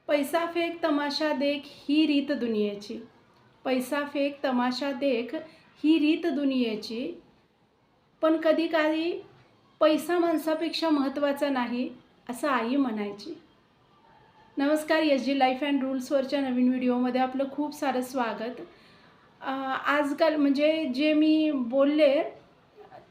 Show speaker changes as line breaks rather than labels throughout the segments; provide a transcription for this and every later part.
पैसा फेक तमाशा देख ही रीत दुनियेची. पैसा फेक तमाशा देख ही रीत दुनियेची. पण कधी काही पैसा माणसापेक्षा महत्त्वाचा नाही असं आई म्हणायची. नमस्कार, एस जी लाईफ अँड रूल्सवरच्या नवीन व्हिडिओमध्ये आपलं खूप सारं स्वागत. आजकाल म्हणजे जे मी बोलले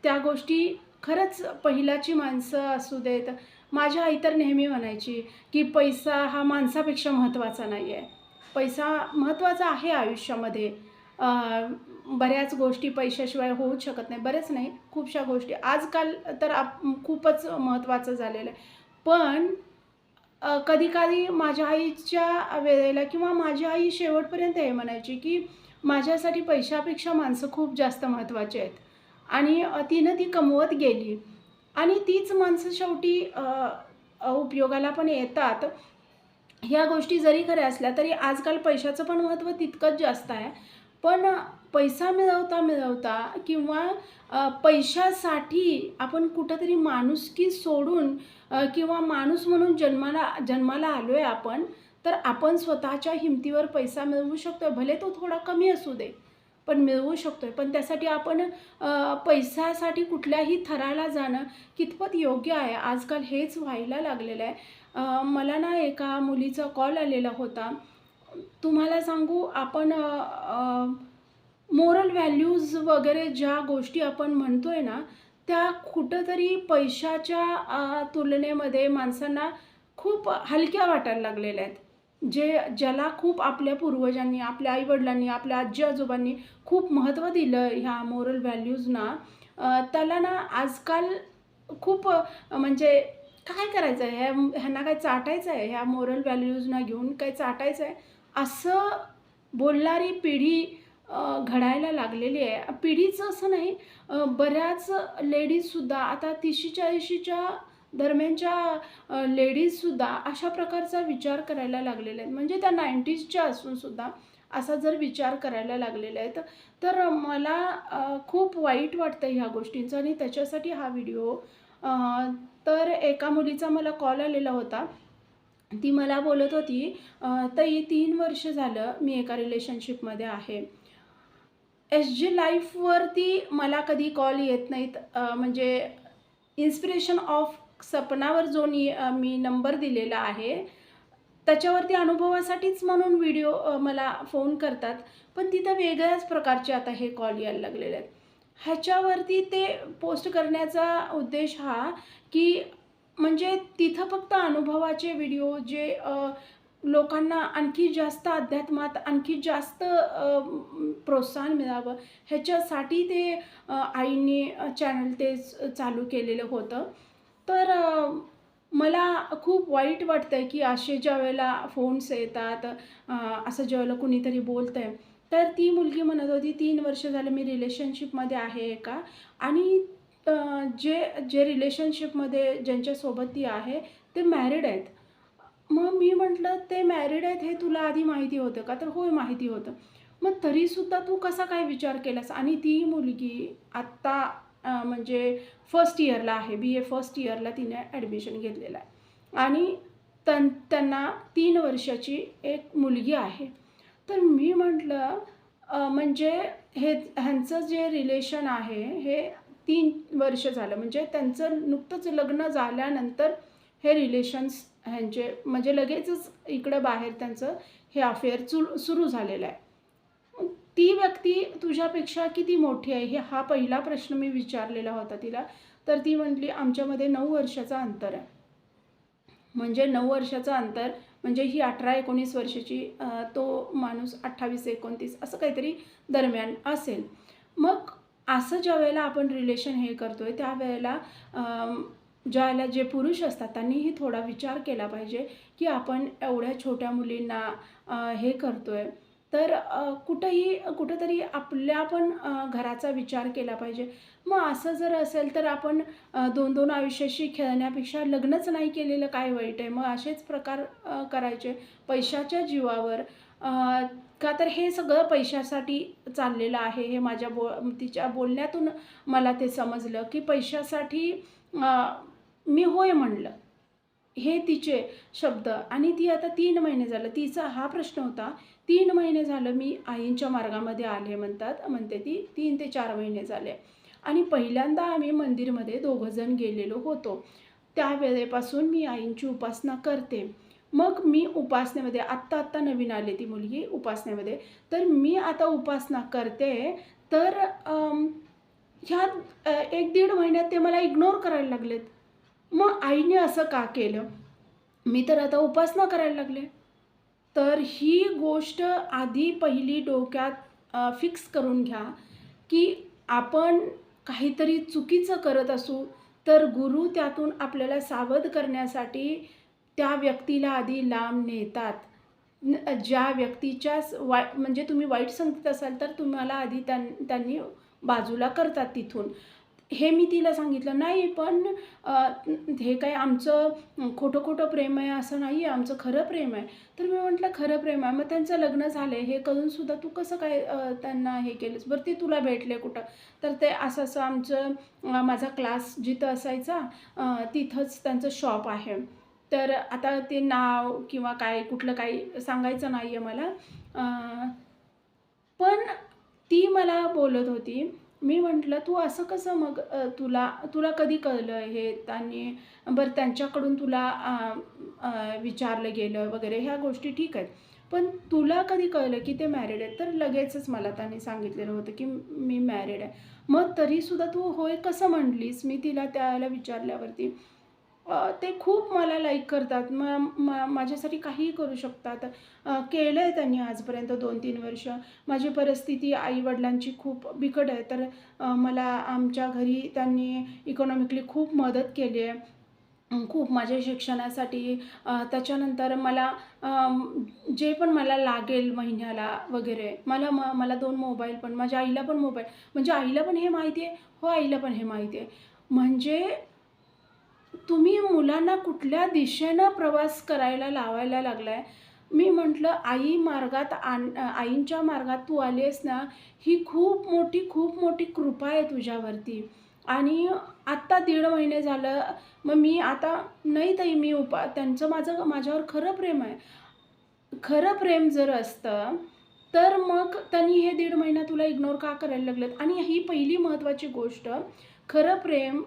त्या गोष्टी खरंच पहिलाची माणसं असू देत. माझी आई तर नेहमी म्हणायची की पैसा हा माणसापेक्षा महत्त्वाचा नाही आहे. पैसा महत्त्वाचा आहे आयुष्यामध्ये. अ, बऱ्याच गोष्टी पैशाशिवाय होऊच शकत नाही. बरेच नाही, खूपशा गोष्टी आजकाल तर खूपच महत्त्वाचं झालेलं आहे. पण कधी-कधी माझ्या आईच्या वेळेला किंवा माझी आई शेवटपर्यंत हे म्हणायची की माझ्यासाठी पैशापेक्षा माणसं खूप जास्त महत्त्वाची आहेत. आणि तिनं ती कमवत गेली आणि तीच माणसं शेवटी उपयोगाला पण येतात. ह्या गोष्टी जरी खऱ्या असल्या तरी आजकाल पैशाचं पण महत्त्व तितकंच जास्त आहे. पण पैसा मिळवता किंवा पैशासाठी आपण कुठेतरी माणुसकी सोडून किंवा माणूस म्हणून जन्माला आलोय आपण, तर आपण स्वतःच्या हिमतीवर पैसा मिळवू शकतो. भले तो थोडा कमी असू दे, पण मिळवू शकतोय. पण त्यासाठी आपण पैशासाठी कुठल्याही थराला जाणं कितपत योग्य आहे, आजकाल हेच व्हायला लागलेलं आहे. मला ना एका मुलीचा कॉल आलेला होता. तुम्हाला सांगू आपण मोरल व्हॅल्यूज वगैरे ज्या गोष्टी आपण म्हणतोय ना, त्या कुठेतरी पैशाच्या तुलनेमध्ये माणसांना खूप हलक्या वाटायला लागलेल्या आहेत. ज्याला खूप आपल्या पूर्वजांनी, आपल्या आई-वडिलांनी, आपल्या आजी-आजोबांनी खूप महत्त्व दिलं ह्या मोरल व्हॅल्यूजना, त्याला ना आजकाल खूप म्हणजे काय करायचं आहे? ह्यांना काय चाटायचं आहे? ह्या मोरल व्हॅल्यूजना घेऊन काय चाटायचं आहे? असं बोलणारी पिढी घडायला लागलेली आहे. पिढीचं असं नाही, बऱ्याच लेडीजसुद्धा आता 30-40च्या दरम्यानच्या लेडीजसुद्धा अशा प्रकारचा विचार करायला लागलेल्या आहेत. म्हणजे त्या 90sच्या असूनसुद्धा असा जर विचार करायला लागलेल्या आहेत, तर मला खूप वाईट वाटतं ह्या गोष्टींचं आणि त्याच्यासाठी हा व्हिडिओ. तर एका मुलीचा मला कॉल आलेला होता. ती मला बोलत होती, "ताई 3 वर्ष झालं मी एका रिलेशनशिपमध्ये आहे." एस-जी लाईफवरती मला कधी कॉल येत नाहीत. म्हणजे इन्स्पिरेशन ऑफ सपनावर जो मी नंबर दिलेला आहे, त्याच्यावरती अनुभवासाठीच म्हणून व्हिडिओ मला फोन करतात. पण तिथं वेगळ्याच प्रकारचे आता हे कॉल यायला लागलेले आहेत. ह्याच्यावरती ते पोस्ट करण्याचा उद्देश हा, की म्हणजे तिथं फक्त अनुभवाचे व्हिडिओ जे लोकांना आणखी जास्त अध्यात्मात आणखी जास्त प्रोत्साहन मिळावं ह्याच्यासाठी ते आईंनी चॅनल ते चालू केलेलं होतं. तर मला खूप वाईट वाटतंय की असे ज्यावेळेला फोन्स येतात, असं ज्यावेळेला कुणीतरी बोलतंय, तर ती मुलगी म्हणत होती 3 वर्ष झालं मी रिलेशनशिपमध्ये आहे एका आणि अ, जे जे रिलेशनशिपमध्ये ज्यांच्यासोबत ती आहे ते मॅरिड आहेत. मग मी म्हटलं, "ते मॅरिड आहेत हे तुला आधी माहिती होतं का?" तर "होय, माहिती होतं." "मग तरीसुद्धा तू कसा काय विचार केलास?" आणि ती मुलगी आत्ता म्हणजे फर्स्ट इयरला आहे. बी-ए फर्स्ट इयरला तिने ॲडमिशन घेतलेलं आहे आणि त्यांना 3 वर्षाची एक मुलगी आहे. तर मी म्हटलं, म्हणजे ह्यांचं जे रिलेशन आहे हे 3 वर्ष झालं. म्हणजे त्यांचं नुकतंच लग्न झाल्यानंतर हे रिलेशन्स ह्यांचे म्हणजे लगेचच इकडं बाहेर त्यांचं हे अफेअर सुरू झालेलं आहे. मग ती व्यक्ती तुझ्यापेक्षा किती मोठी आहे? हा पहिला प्रश्न मी विचारलेला होता तिला. तर ती म्हटली, "आमच्यामध्ये 9 वर्षाचं अंतर आहे." म्हणजे 9 वर्षाचं अंतर म्हणजे ही 18-19 वर्षाची, तो माणूस 28-29 असं काहीतरी दरम्यान असेल. मग असं ज्यावेळेला आपण रिलेशन हे करतोय त्यावेळेला ज्यावेळेला जे पुरुष असतात त्यांनीही थोडा विचार केला पाहिजे, की आपण एवढ्या छोट्या मुलींना हे करतोय. तर कुठेतरी आपल्या पण घराचा विचार केला पाहिजे. मग असं जर असेल तर आपण 2-2 आयुष्याशी खेळण्यापेक्षा लग्नच नाही केलेलं काय वाईट आहे? मग असेच प्रकार करायचे पैशाच्या जीवावर. का तर हे सगळं पैशासाठी चाललेलं आहे. हे माझ्या तिच्या बोलण्यातून मला ते समजलं, की पैशासाठी मी होय म्हणलं. हे तिचे शब्द. आणि ती आता 3 महिने झालं, तिचा हा प्रश्न होता. 3 महिने झालं मी आईंच्या मार्गामध्ये आले म्हणते ती. 3 ते 4 महिने झाले. आणि पहिल्यांदा आम्ही मंदिरमध्ये दोघं जण गेलेलो होतो. त्यावेळेपासून मी आईंची उपासना करते. मग मी उपासनेमध्ये आत्ता नवीन आली ती मुलगी उपासनेमध्ये. तर मी आता उपासना करते. तर ह्या 1-1.5 महिन्यात ते मला इग्नोर करायला लागलेत. मग आईने असं का केलं? मी तर आता उपासना करायला लागले. तर ही गोष्ट आधी पहिली डोक्यात फिक्स करून घ्या, की आपण काहीतरी चुकीचं करत असू, तर गुरु त्यातून आपल्याला सावध करण्यासाठी त्या व्यक्तीला आधी लांब नेतात. ज्या व्यक्तीच्याच म्हणजे तुम्ही वाईट संगतीत असाल, तर तुम्हाला आधी त्यांनी बाजूला करतात तिथून. हे मी तिला सांगितलं, "नाही, पण अ, हे काय आमचं खोटं-खोटं प्रेम आहे असं नाही आहे, आमचं खरं प्रेम आहे." तर मी म्हटलं, "खरं प्रेम आहे, मग त्यांचं लग्न झालं हे कळूनसुद्धा तू कसं काय त्यांना हे केलंस? बरं ते तुला भेटले कुठं?" तर ते असं-असं आमचं माझा क्लास जिथं असायचा तिथंच त्यांचं शॉप आहे. तर आता ते नाव किंवा काय कुठलं काही सांगायचं नाही आहे मला. पण ती मला बोलत होती. मी म्हटलं, "तू असं कसं मग तुला तुला कधी कळलं हे?" त्यांनी बरं त्यांच्याकडून तुला विचारलं गेलं वगैरे ह्या गोष्टी ठीक आहेत. पण तुला कधी कळलं की ते मॅरिड आहेत? तर लगेचच मला त्यांनी सांगितलेलं होतं की मी मॅरिड आहे. मग तरीसुद्धा तू होय कसं म्हटलीस? मी तिला त्यावेळेला विचारल्यावरती. ते खूप मला लाईक करतात. माझ्यासाठी काहीही करू शकतात. केलंय त्यांनी आजपर्यंत 2-3 वर्ष. माझी परिस्थिती आई-वडिलांची खूप बिकट आहे. तर मला आमच्या घरी त्यांनी इकॉनॉमिकली खूप मदत केली आहे. खूप माझ्या शिक्षणासाठी त्याच्यानंतर मला जे पण मला लागेल महिन्याला वगैरे मला 2 मोबाईल पण, माझ्या आईला पण मोबाईल म्हणजे आईला पण हे माहिती आहे. हो, आईला पण हे माहिती आहे. म्हणजे तुम्ही मुलांना कुठल्या दिशेनं प्रवास करायला लावायला लागलाय. मी म्हटलं, आईंच्या मार्गात तू आली आहेस ना, ही खूप मोठी कृपा आहे तुझ्यावरती. आणि आत्ता 1.5 महिने झालं, मग मी आता नाही ताई मी त्यांचं माझ्यावर खरं प्रेम आहे. खरं प्रेम जर असतं, तर मग त्यांनी हे 1.5 महिना तुला इग्नोर का करायला लागलेत? आणि ही पहिली महत्त्वाची गोष्ट, खरं प्रेम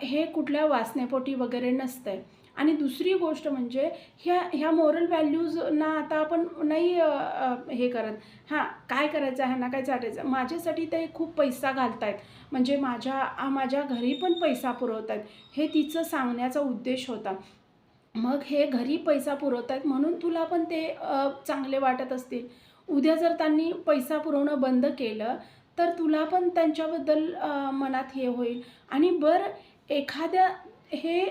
हे कुठल्या वासनेपोटी वगैरे नसतंय. आणि दुसरी गोष्ट म्हणजे ह्या मोरल व्हॅल्यूजना आता आपण नाही हे करत. हां, काय करायचं ह्यांना काय चाटायचं. माझ्यासाठी ते खूप पैसा घालतायत. म्हणजे माझ्या घरी पण पैसा पुरवतायत. हे तिचं सांगण्याचा उद्देश होता. मग हे घरी पैसा पुरवतायत म्हणून तुला पण ते चांगले वाटत असतील. उद्या जर त्यांनी पैसा पुरवणं बंद केलं, तर तुला पण त्यांच्याबद्दल मनात हे होईल. आणि बरं एखाद्या हे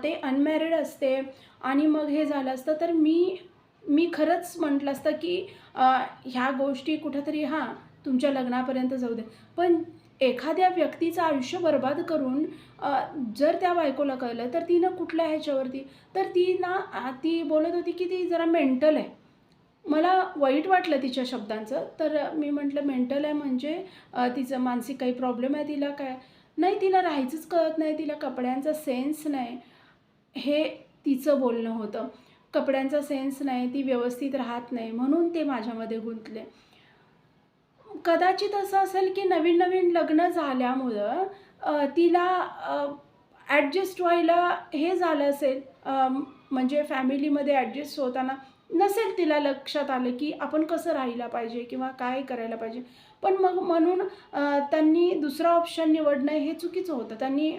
ते अनमॅरिड असते आणि मग हे झालं असतं, तर मी खरंच म्हटलं असतं, की ह्या गोष्टी कुठेतरी हां, तुमच्या लग्नापर्यंत जाऊ दे. पण एखाद्या व्यक्तीचं आयुष्य बरबाद करून जर त्या बायकोला कळलं, तर तिनं कुठल्या ह्याच्यावरती तर ती बोलत होती, की ती जरा मेंटल आहे. मला वाईट वाटलं तिच्या शब्दांचं. तर मी म्हटलं, "मेंटल आहे म्हणजे तिचं मानसिक काही प्रॉब्लेम आहे तिला काय?" "नाही, तिला राहायचंच कळत नाही, तिला कपड्यांचा सेन्स नाही." हे तिचं बोलणं होतं. कपड्यांचा सेन्स नाही, ती व्यवस्थित राहत नाही म्हणून ते माझ्यामध्ये गुंतले. कदाचित असं असेल, की नवीन-नवीन लग्न झाल्यामुळं तिला ॲडजस्ट व्हायला हे झालं असेल. म्हणजे फॅमिलीमध्ये ॲडजस्ट होताना नसेल तिला लक्षात आलं, की आपण कसं राहायला पाहिजे किंवा काय करायला पाहिजे. पण मग म्हणून त्यांनी दुसरा ऑप्शन निवडणं हे चुकीचं होतं. त्यांनी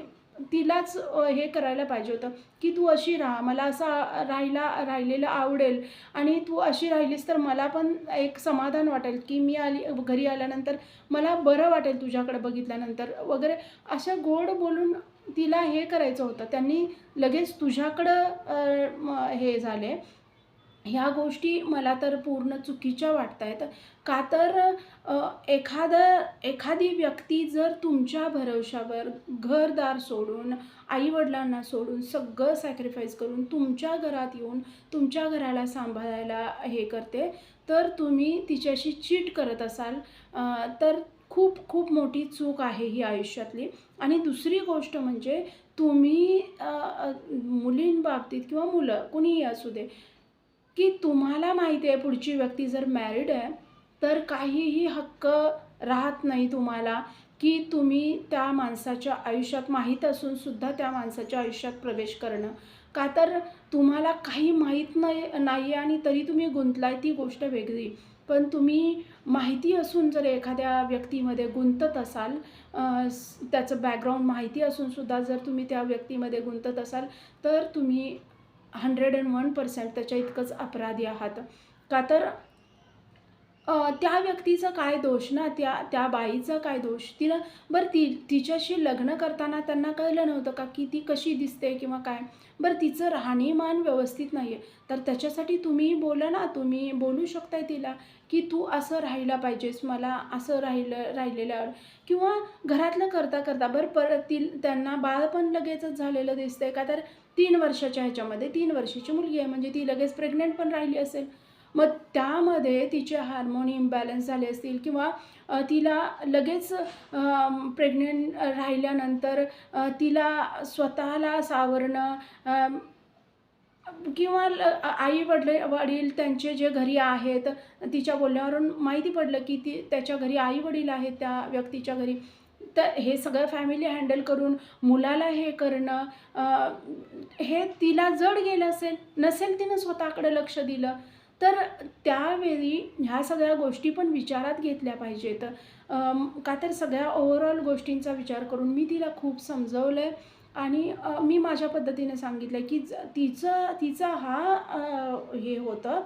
तिलाच हे करायला पाहिजे होतं, की "तू अशी राहा. मला असं राहिलेलं आवडेल आणि तू अशी राहिलीस तर मला पण एक समाधान वाटेल, की मी घरी आल्यानंतर मला बरं वाटेल तुझ्याकडे बघितल्यानंतर" वगैरे अशा गोड बोलून तिला हे करायचं होतं. त्यांनी लगेच तुझ्याकडं हे झाले. ह्या गोष्टी मला तर पूर्ण चुकीच्या वाटतायत. का तर एखादी व्यक्ती जर तुमच्या भरवशावर घर-दार सोडून, आई-वडिलांना सोडून, सगळं सॅक्रिफाईस करून तुमच्या घरात येऊन तुमच्या घराला सांभाळायला हे करते, तर तुम्ही तिच्याशी चीट करत असाल तर खूप मोठी चूक आहे ही आयुष्यातली. आणि दुसरी गोष्ट म्हणजे तुम्ही मुलींबाबतीत किंवा मुलं कुणीही असू दे, की तुम्हाला माहिती आहे पुढची व्यक्ती जर मॅरिड आहे, तर काहीही हक्क राहत नाही तुम्हाला, की तुम्ही त्या माणसाच्या आयुष्यात माहीत असून सुद्धा त्या माणसाच्या आयुष्यात प्रवेश करणं. का तर तुम्हाला काही माहीत नाही आणि तरी तुम्ही गुंतलाय ती गोष्ट वेगळी. पण तुम्ही माहिती असून जर एखाद्या व्यक्तीमध्ये गुंतत असाल, त्याचं बॅकग्राऊंड माहिती असून सुद्धा जर तुम्ही त्या व्यक्तीमध्ये गुंतत असाल, तर तुम्ही 101% त्याच्या इतकंच अपराधी आहात. का तर त्या व्यक्तीचा काय दोष ना, त्या त्या बाईचा काय दोष? तिला बरं तिच्याशी लग्न करताना त्यांना कळलं नव्हतं का, की ती कशी दिसते किंवा काय? बरं तिचं राहणीमान व्यवस्थित नाही आहे, तर त्याच्यासाठी तुम्ही बोला ना, तुम्ही बोलू शकताय तिला, की "तू असं राहायला पाहिजेस, मला असं राहिलेल्यावर" किंवा घरातलं करता-करता बरं परत त्यांना बाळ पण लगेचच झालेलं दिसतंय का, तर 3 वर्षाच्या ह्याच्यामध्ये 3 वर्षाची मुलगी आहे, म्हणजे ती लगेच प्रेग्नंट पण राहिली असेल. मग त्यामध्ये तिचे हार्मोन इम्बॅलन्स झाले असतील किंवा तिला लगेच प्रेग्नंट राहिल्यानंतर तिला स्वतःला सावरणं किंवा आई-वडील त्यांचे जे घरी आहेत, तिच्या बोलण्यावरून माहिती पडलं, की त्याच्या घरी आई-वडील आहेत त्या व्यक्तीच्या घरी. तर हे सगळं फॅमिली हँडल करून मुलाला हे करणं, हे तिला जड गेलं असेल. नसेल तिनं स्वतःकडे लक्ष दिलं. तर त्यावेळी ह्या सगळ्या गोष्टी पण विचारात घेतल्या पाहिजेत. का तर सगळ्या ओव्हरऑल गोष्टींचा विचार करून मी तिला खूप समजवलंय आणि मी माझ्या पद्धतीने सांगितलं, की तिचा हा हे होतं,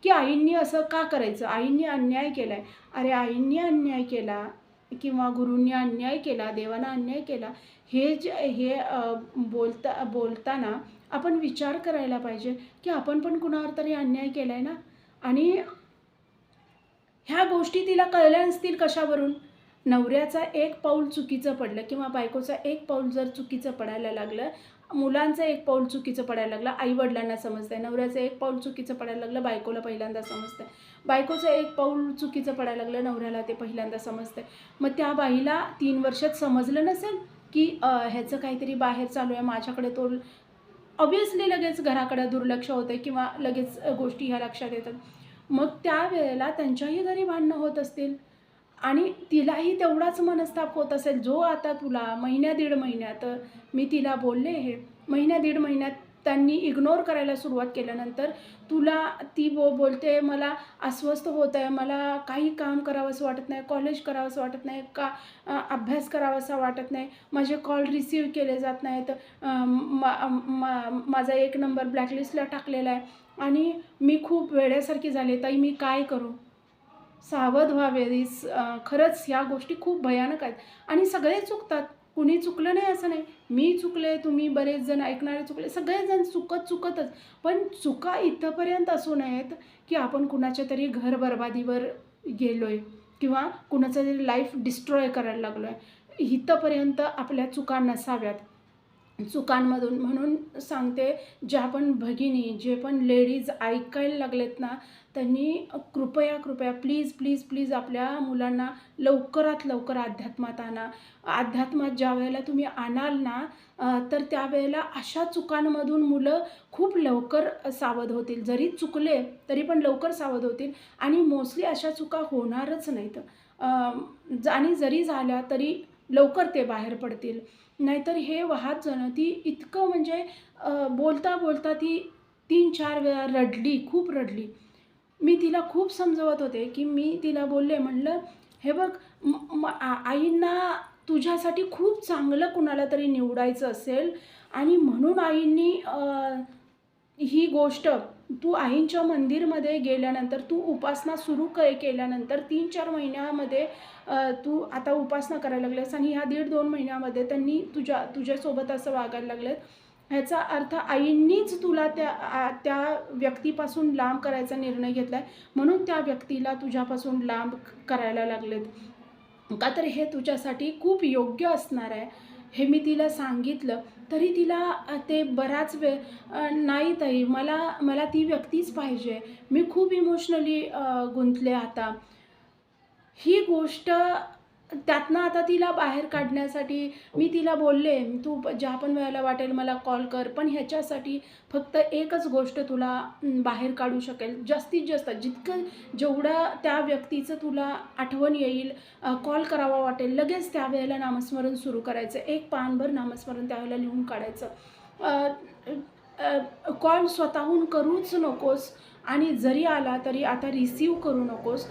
की आईंनी असं का करायचं? आईंनी अन्याय केलाय. अरे आईंनी अन्याय केला किंवा गुरूंनी अन्याय केला, देवानं अन्याय केला. बोलताना आपण विचार करायला पाहिजे, की आपण पण कुणावर तरी अन्याय केलाय ना आणि ह्या गोष्टी तिला कळल्या नसतील कशावरून? नवऱ्याचा एक पाऊल चुकीचं पडलं किंवा बायकोचं एक पाऊल जर चुकीचं पडायला लागलं, मुलांचं एक पाऊल चुकीचं पडायला लागलं, आई-वडिलांना समजतंय. नवऱ्याचं एक पाऊल चुकीचं पडायला लागलं, बायकोला पहिल्यांदा समजतंय. बायकोचं एक पाऊल चुकीचं पडायला लागलं, नवऱ्याला ते पहिल्यांदा समजतंय. मग त्या बाईला 3 वर्षात समजलं नसेल, की ह्याचं काहीतरी बाहेर चालू आहे, माझ्याकडे तो ऑब्व्हियसली लगेच घराकडे दुर्लक्ष होतं किंवा लगेच गोष्टी ह्या लक्षात येतात. मग त्यावेळेला त्यांच्याही घरी भांडणं होत असतील आणि तिलाही तेवढाच मनस्ताप होत असेल, जो आता तुला महिन्या-दीड महिन्यात मी तिला बोलले हे, महिन्या-दीड महिन्यात त्यांनी इग्नोर करायला सुरुवात केल्यानंतर तुला ती बोलते, "मला अस्वस्थ होत आहे, मला काही काम करावंसं वाटत नाही, कॉलेज करावंसं वाटत नाही, अभ्यास करावासा वाटत नाही, माझे कॉल रिसीव्ह केले जात नाहीत, माझा एक नंबर ब्लॅकलिस्टला टाकलेला आहे आणि मी खूप वेड्यासारखी झाले, ताई मी काय करू?" सावध व्हावेस. खरंच ह्या गोष्टी खूप भयानक आहेत आणि सगळे चुकतात. कुणी चुकलं नाही असं नाही. मी चुकले, तुम्ही बरेच जण ऐकणारे चुकले, सगळेजण चुकतच. पण चुका इथपर्यंत असू नयेत, की आपण कुणाच्या तरी घर बरबादीवर गेलोय किंवा कुणाचं तरी लाईफ डिस्ट्रॉय करायला लागलोय. इथपर्यंत आपल्या चुका नसाव्यात. चुकांमधून म्हणून सांगते, ज्या पण भगिनी, जे पण लेडीज ऐकायला लागलेत ना, त्यांनी कृपया प्लीज आपल्या मुलांना लवकरात लवकर अध्यात्मात आणा. अध्यात्मात ज्यावेळेला तुम्ही आणाल ना, तर त्यावेळेला अशा चुकांमधून मुलं खूप लवकर सावध होतील. जरी चुकले तरी पण लवकर सावध होतील आणि मोस्टली अशा चुका होणारच नाहीत. आणि जरी झाल्या तरी लवकर ते बाहेर पडतील. नाहीतर हे वाहत जाणं, ती इतकं म्हणजे बोलता ती 3-4 वेळा रडली, खूप रडली. मी तिला खूप समजवत होते, की मी तिला बोलले म्हटलं, "हे बघ आईंना तुझ्यासाठी खूप चांगलं कुणाला तरी निवडायचं असेल आणि म्हणून आईंनी ही गोष्ट तू आईंच्या मंदिरमध्ये गेल्यानंतर, तू उपासना सुरू केल्यानंतर 3-4 महिन्यामध्ये तू आता उपासना करायला लागल्यास आणि ह्या 1.5-2 महिन्यामध्ये त्यांनी तुझ्यासोबत असं वागायला लागलेत. ह्याचा अर्थ आईंनीच तुला त्या व्यक्तीपासून लांब करायचा निर्णय घेतलाय. म्हणून त्या व्यक्तीला तुझ्यापासून लांब करायला लागलेत. का तर हे तुझ्यासाठी खूप योग्य असणार आहे." हे मी तिला सांगितलं. तरी तिला ते बराच वेळ "नाही ताई, मला ती व्यक्तीच पाहिजे. मी खूप इमोशनली गुंतले आता." ही गोष्ट त्यातनं आता तिला बाहेर काढण्यासाठी मी तिला बोलले, "तू ज्या पण वेळेला वाटेल मला कॉल कर, पण ह्याच्यासाठी फक्त एकच गोष्ट तुला बाहेर काढू शकेल. जास्तीत जास्त जेवढं त्या व्यक्तीचं तुला आठवण येईल, कॉल करावा वाटेल, लगेच त्यावेळेला नामस्मरण सुरू करायचं. एक पानभर नामस्मरण त्यावेळेला लिहून काढायचं. कॉल स्वतःहून करूच नकोस आणि जरी आला तरी आता रिसीव्ह करू नकोस.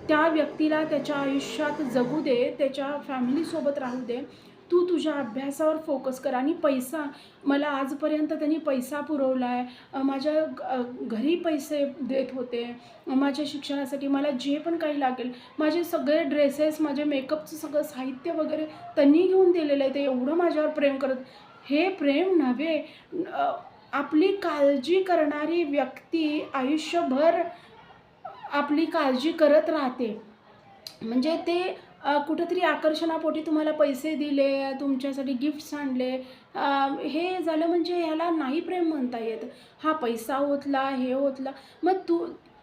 त्या व्यक्तीला त्याच्या आयुष्यात जगू दे, त्याच्या फॅमिलीसोबत राहू दे. तू तुझ्या अभ्यासावर फोकस कर. आणि पैसा, मला आजपर्यंत त्यांनी पैसा पुरवला आहे, माझ्या घरी पैसे देत होते, माझ्या शिक्षणासाठी मला जे पण काही लागेल, माझे सगळे ड्रेसेस, माझे मेकअपचं सगळं साहित्य वगैरे त्यांनी घेऊन दिलेलं आहे. ते एवढं माझ्यावर प्रेम करत. हे प्रेम नव्हे, आपली काळजी करणारी व्यक्ती आयुष्यभर आपली काळजी करत राहते. म्हणजे ते कुठेतरी आकर्षणापोटी तुम्हाला पैसे दिले, तुमच्यासाठी गिफ्ट्स आणले, हे झालं म्हणजे ह्याला नाही प्रेम म्हणता येत. हा पैसा ओतला, हे ओतला.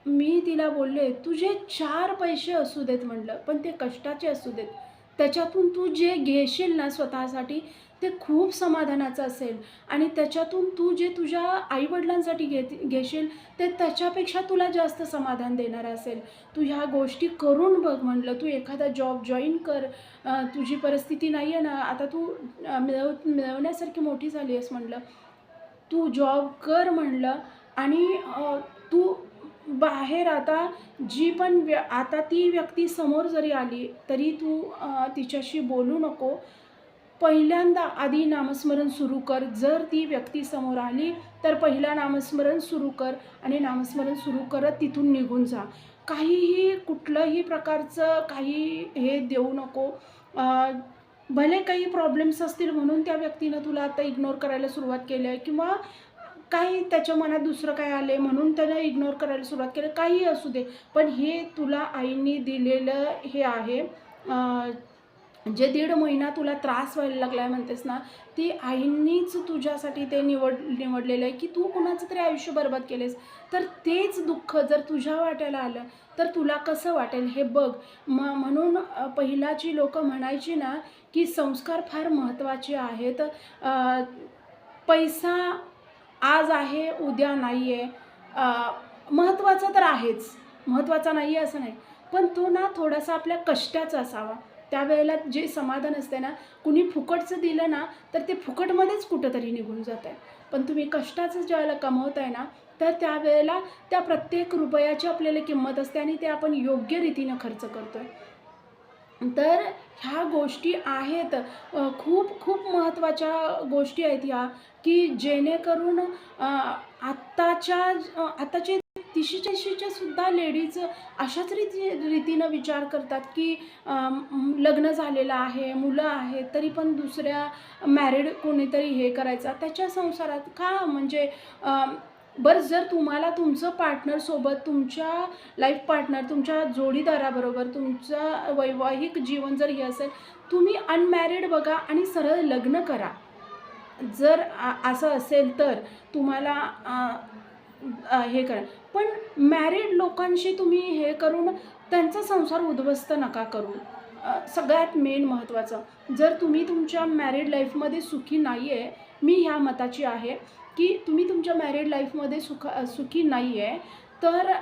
मी तिला बोलले, "तुझे 4 पैसे असू देत," म्हटलं, "पण ते कष्टाचे असू देत. त्याच्यातून तू जे घेशील ना स्वतःसाठी, ते खूप समाधानाचं असेल आणि त्याच्यातून तू जे तुझ्या आई-वडिलांसाठी घेशील, ते त्याच्यापेक्षा तुला जास्त समाधान देणारं असेल. तू ह्या गोष्टी करून बघ," म्हटलं. "तू एखादा जॉब जॉइन कर. तुझी परिस्थिती नाही आहे ना, आता तू मिळवण्यासारखी मोठी झाली आहेस," म्हटलं. "तू जॉब कर," म्हटलं. आणि तू बाहेर आता जी पण आता ती व्यक्ती समोर जरी आली, तरी तू तिच्याशी बोलू नको. पहिल्यांदा आधी नामस्मरण सुरू कर. जर ती व्यक्ती समोर आली, तर पहिला नामस्मरण सुरू कर आणि नामस्मरण सुरू करत तिथून निघून जा. काहीही, कुठलंही प्रकारचं काही हे देऊ नको. भले काही प्रॉब्लेम्स असतील म्हणून त्या व्यक्तीनं तुला आता इग्नोर करायला सुरुवात केली आहे, किंवा काही त्याच्या मनात दुसरं काय आले म्हणून त्यानं इग्नोर करायला सुरुवात केली, काहीही असू दे. पण हे तुला आईने दिलेलं हे आहे. जे 1.5 महिना तुला त्रास व्हायला लागला आहे म्हणतेस ना, ती आईंनीच तुझ्यासाठी ते निवडलेलं आहे, की तू कुणाचं तरी आयुष्य बरबाद केलेस. तर तेच दुःख जर तुझ्या वाट्याला आलं, तर तुला कसं वाटेल हे बघ. म्हणून पहिलाची लोकं म्हणायची ना, की संस्कार फार महत्त्वाचे आहेत. पैसा आज आहे, उद्या नाही आहे. महत्त्वाचा तर आहेच, महत्त्वाचा नाही आहे असं नाही. पण तो ना थोडासा आपल्या कष्टाचा असावा. त्यावेळेला जे समाधान असते ना, कुणी फुकटचं दिलं ना, तर ते फुकटमध्येच कुठेतरी निघून जातं आहे. पण तुम्ही कष्टाचं ज्यावेळेला कमवताय ना, तर त्यावेळेला त्या प्रत्येक रुपयाची आपल्याला किंमत असते आणि ते आपण योग्य रीतीनं खर्च करतो आहे. तर ह्या गोष्टी आहेत, खूप खूप महत्त्वाच्या गोष्टी आहेत ह्या, की जेणेकरून आत्ताचे 30-40च्या सुद्धा लेडीज अशाच रीतीनं विचार करतात, की लग्न झालेलं आहे, मुलं आहेत, तरी पण दुसऱ्या मॅरिड कोणीतरी हे करायचा त्याच्या संसारात का. म्हणजे बरं, जर तुम्हाला तुमचं पार्टनरसोबत, तुमच्या लाईफ पार्टनर, तुमच्या जोडीदाराबरोबर तुमचं वैवाहिक जीवन जर हे असेल, तुम्ही अनमॅरिड बघा आणि सरळ लग्न करा. जर असं असेल तर तुम्हाला हे करा. पण मॅरिड लोकांशी तुम्ही हे करून त्यांचा संसार उद्ध्वस्त नका करू. सगळ्यात मेन महत्त्वाचं, जर तुम्ही तुमच्या मॅरिड लाईफमध्ये सुखी नाही आहे, मी ह्या मताची आहे, की तुम्ही तुमच्या मॅरिड लाईफमध्ये सुखी नाही आहे, तर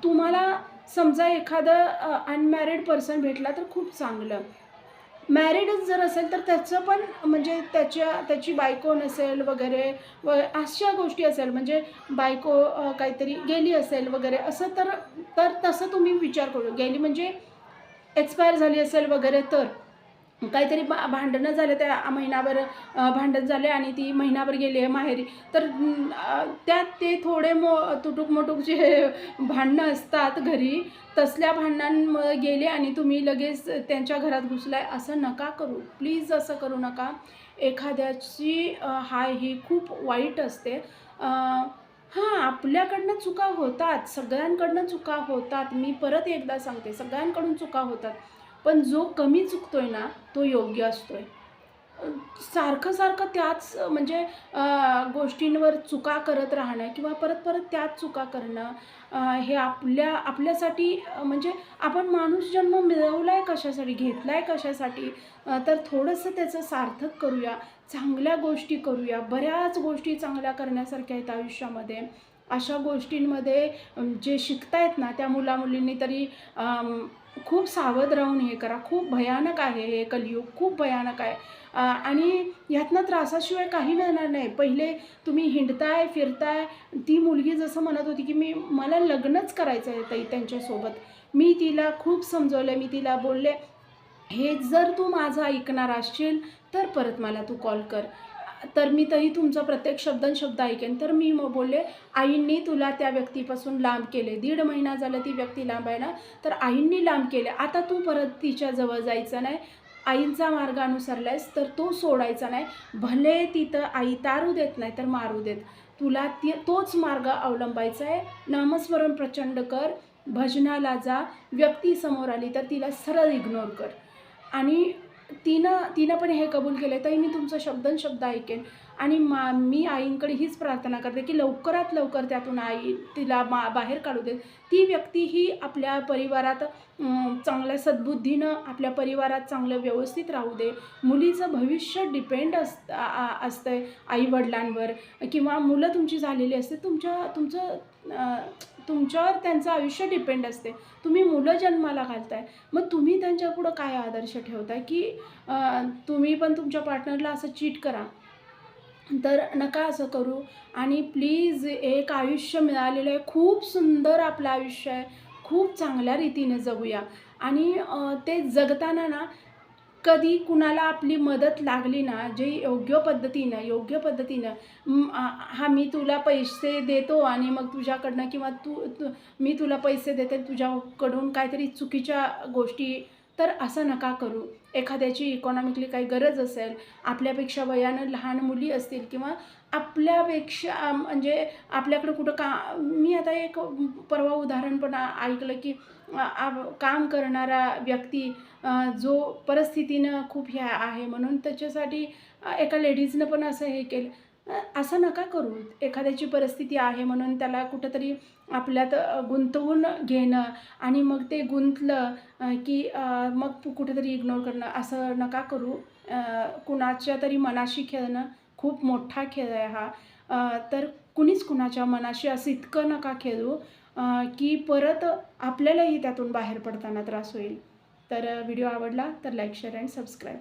तुम्हाला समजा एखादं अनमॅरिड पर्सन भेटला तर खूप चांगलं. मॅरिडच जर असेल तर त्याचं पण म्हणजे त्याची बायको नसेल वगैरे अशा गोष्टी असेल, म्हणजे बायको काहीतरी गेली असेल वगैरे असं, तर तर तसं तुम्ही विचार करू. गेली म्हणजे एक्सपायर झाली असेल वगैरे, तर काहीतरी भांडणं झाले, त्या महिनाभर भांडण झाले आणि ती महिनाभर गेली आहे माहेरी, तर त्यात ते थोडे तुटूक-मोटूक जे भांडणं असतात घरी, तसल्या भांडणांमुळे गेले आणि तुम्ही लगेच त्यांच्या घरात घुसलाय, असं नका करू. प्लीज असं करू नका. एखाद्याची हाय ही खूप वाईट असते. हां, आपल्याकडनं चुका होतात, सगळ्यांकडनं चुका होतात. मी परत एकदा सांगते, सगळ्यांकडून चुका होतात. पण जो कमी चुकतोय ना, तो योग्य असतोय. सारखं सारखं त्याच म्हणजे गोष्टींवर चुका करत राहणं किंवा परत परत त्याच चुका करणं, हे आपल्यासाठी म्हणजे आपण माणूस जन्म मिळवलाय कशासाठी, घेतलाय कशासाठी? तर थोडंसं त्याचं सार्थक करूया, चांगल्या गोष्टी करूया. बऱ्याच गोष्टी चांगल्या करण्यासारख्या आहेत आयुष्यामध्ये. अशा गोष्टींमध्ये जे शिकतायत ना त्या मुला-मुलींनी तरी खूप सावध राहून हे करा. खूप भयानक आहे हे कलियुग, खूप भयानक आहे. आणि ह्यातनं त्रासाशिवाय काही मिळणार नाही. पहिले तुम्ही हिंडताय, फिरताय. ती मुलगी जसं म्हणत होती, की मला लग्नच करायचं आहे ताई त्यांच्यासोबत. मी तिला खूप समजवलं, मी तिला बोलले, "हे जर तू माझं ऐकणार असशील, तर परत मला तू कॉल कर." तर मी तरी तुमचा प्रत्येक शब्द ऐकेन. तर मी मग बोलले, "आईंनी तुला त्या व्यक्तीपासून लांब केले. 1.5 महिना झाला ती व्यक्ती लांब आहे ना, तर आईंनी लांब केले. आता तू परत तिच्याजवळ जायचं नाही. आईंचा मार्ग अनुसरलायस तर तो सोडायचा नाही. भले तिथं आई तारू देत नाही तर मारू देत. तुला तोच मार्ग अवलंबायचा आहे. नामस्मरण प्रचंड कर, भजनाला जा. व्यक्ती समोर आली तर तिला सरळ इग्नोर कर." आणि तिनं तिनं पण हे कबूल केलं, "ताई मी तुमचा शब्द ऐकेन." आणि मी आईंकडे हीच प्रार्थना करते, की लवकरात लवकर त्यातून आई तिला बाहेर काढू देत. ती व्यक्ती ही आपल्या परिवारात चांगल्या सद्बुद्धीनं आपल्या परिवारात चांगलं व्यवस्थित राहू दे. मुलीचं भविष्य डिपेंड असतंय आई-वडिलांवर किंवा मुलं तुमची झालेली असते. तुमच्यावर त्यांचं आयुष्य डिपेंड असते. तुम्ही मुलं जन्माला घालताय. मग तुम्ही त्यांच्यापुढं काय आदर्श ठेवताय, की तुम्ही पण तुमच्या पार्टनरला असं चीट करा. तर नका असं करू. आणि प्लीज एक आयुष्य मिळालेलं आहे. खूप सुंदर आपलं आयुष्य आहे. खूप चांगल्या रीतीने जगूया. आणि ते जगताना ना कधी कुणाला आपली मदत लागली ना, जे योग्य पद्धतीनं हां, मी तुला पैसे देतो आणि मग तुझ्याकडनं किंवा मी तुला पैसे देते तुझ्याकडून काहीतरी चुकीच्या गोष्टी, तर असं नका करू. एखाद्याची इकॉनॉमिकली काही गरज असेल, आपल्यापेक्षा वयानं लहान मुली असतील किंवा आपल्यापेक्षा म्हणजे आपल्याकडं कुठं मी आता एक परवा उदाहरण पण ऐकलं, की काम करणारा व्यक्ती जो परिस्थितीनं खूप हे आहे म्हणून त्याच्यासाठी एका लेडीजनं पण असं हे केलं. असं नका करू. एखाद्याची परिस्थिती आहे म्हणून त्याला कुठेतरी आपल्यात गुंतवून घेणं आणि मग ते गुंतलं की मग कुठेतरी इग्नोर करणं, असं नका करू. कुणाच्या तरी मनाशी खेळणं खूप मोठा खेळ आहे हा. तर कुणीच कुणाच्या मनाशी असं इतकं नका खेळू की परत आपल्यालाही त्यातून बाहेर पडताना त्रास होईल. तर व्हिडिओ आवडला तर लाईक, शेअर अँड सबस्क्राईब.